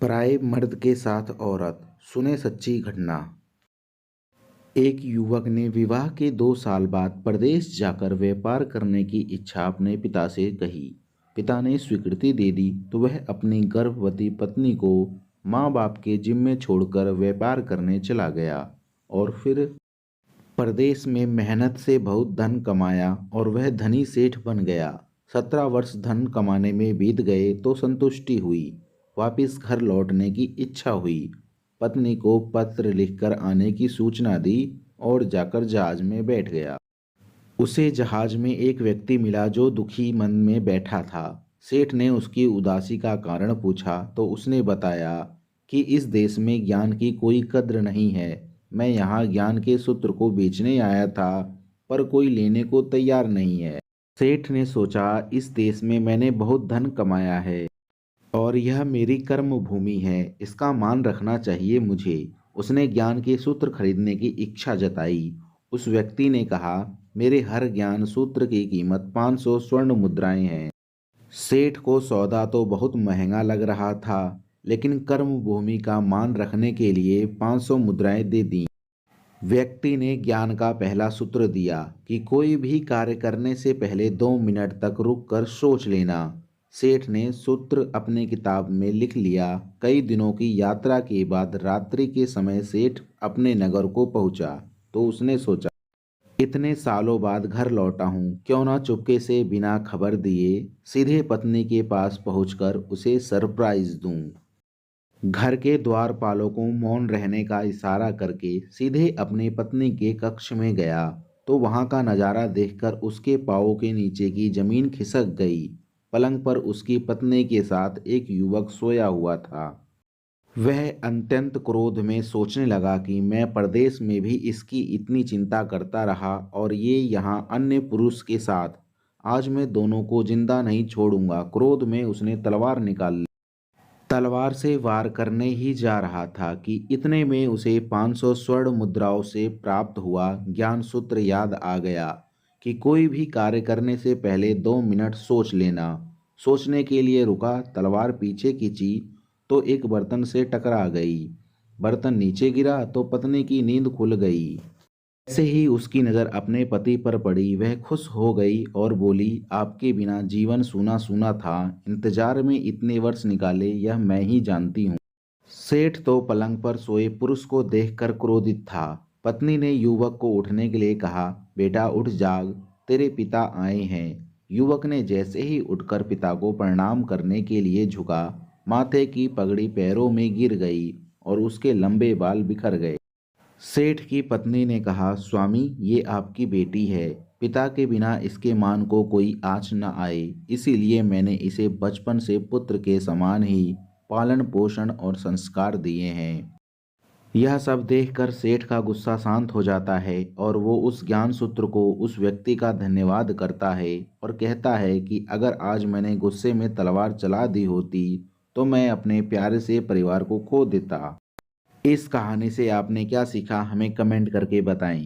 पराये मर्द के साथ औरत, सुने सच्ची घटना। एक युवक ने विवाह के 2 साल बाद प्रदेश जाकर व्यापार करने की इच्छा अपने पिता से कही। पिता ने स्वीकृति दे दी तो वह अपनी गर्भवती पत्नी को माँ बाप के जिम्मे छोड़कर व्यापार करने चला गया और फिर प्रदेश में मेहनत से बहुत धन कमाया और वह धनी सेठ बन गया। 17 वर्ष धन कमाने में बीत गए तो संतुष्टि हुई। वापिस घर लौटने की इच्छा हुई। पत्नी को पत्र लिखकर आने की सूचना दी और जाकर जहाज में बैठ गया। उसे जहाज में एक व्यक्ति मिला जो दुखी मन में बैठा था। सेठ ने उसकी उदासी का कारण पूछा तो उसने बताया कि इस देश में ज्ञान की कोई कद्र नहीं है। मैं यहाँ ज्ञान के सूत्र को बेचने आया था, पर कोई लेने को तैयार नहीं है। सेठ ने सोचा, इस देश में मैंने बहुत धन कमाया है और यह मेरी कर्म भूमि है, इसका मान रखना चाहिए मुझे। उसने ज्ञान के सूत्र खरीदने की इच्छा जताई। उस व्यक्ति ने कहा, मेरे हर ज्ञान सूत्र की कीमत 500 स्वर्ण मुद्राएं हैं। सेठ को सौदा तो बहुत महंगा लग रहा था, लेकिन कर्म भूमि का मान रखने के लिए 500 मुद्राएं दे दी। व्यक्ति ने ज्ञान का पहला सूत्र दिया कि कोई भी कार्य करने से पहले 2 मिनट तक रुककर सोच लेना। सेठ ने सूत्र अपनी किताब में लिख लिया। कई दिनों की यात्रा के बाद रात्रि के समय सेठ अपने नगर को पहुंचा तो उसने सोचा, इतने सालों बाद घर लौटा हूँ, क्यों ना चुपके से बिना खबर दिए सीधे पत्नी के पास पहुंचकर उसे सरप्राइज दूं। घर के द्वारपालों को मौन रहने का इशारा करके सीधे अपनी पत्नी के कक्ष में गया तो वहां का नजारा देखकर उसके पांवों के नीचे की जमीन खिसक गई। पलंग पर उसकी पत्नी के साथ एक युवक सोया हुआ था। वह अत्यंत क्रोध में सोचने लगा कि मैं परदेश में भी इसकी इतनी चिंता करता रहा और ये यहाँ अन्य पुरुष के साथ, आज मैं दोनों को जिंदा नहीं छोड़ूंगा। क्रोध में उसने तलवार निकाल ली। तलवार से वार करने ही जा रहा था कि इतने में उसे 500 स्वर्ण मुद्राओं से प्राप्त हुआ ज्ञान सूत्र याद आ गया कि कोई भी कार्य करने से पहले 2 मिनट सोच लेना। सोचने के लिए रुका, तलवार पीछे खींची तो एक बर्तन से टकरा गई। बर्तन नीचे गिरा तो पत्नी की नींद खुल गई। जैसे ही उसकी नज़र अपने पति पर पड़ी, वह खुश हो गई और बोली, आपके बिना जीवन सूना सूना था, इंतजार में इतने वर्ष निकाले यह मैं ही जानती हूँ। सेठ तो पलंग पर सोए पुरुष को देखकर क्रोधित था। पत्नी ने युवक को उठने के लिए कहा, बेटा उठ जाग, तेरे पिता आए हैं। युवक ने जैसे ही उठकर पिता को प्रणाम करने के लिए झुका, माथे की पगड़ी पैरों में गिर गई और उसके लंबे बाल बिखर गए। सेठ की पत्नी ने कहा, स्वामी ये आपकी बेटी है, पिता के बिना इसके मान को कोई आँच न आए, इसीलिए मैंने इसे बचपन से पुत्र के समान ही पालन पोषण और संस्कार दिए हैं। यह सब देखकर सेठ का गुस्सा शांत हो जाता है और वो उस ज्ञान सूत्र को उस व्यक्ति का धन्यवाद करता है और कहता है कि अगर आज मैंने गुस्से में तलवार चला दी होती तो मैं अपने प्यारे से परिवार को खो देता। इस कहानी से आपने क्या सीखा, हमें कमेंट करके बताएं।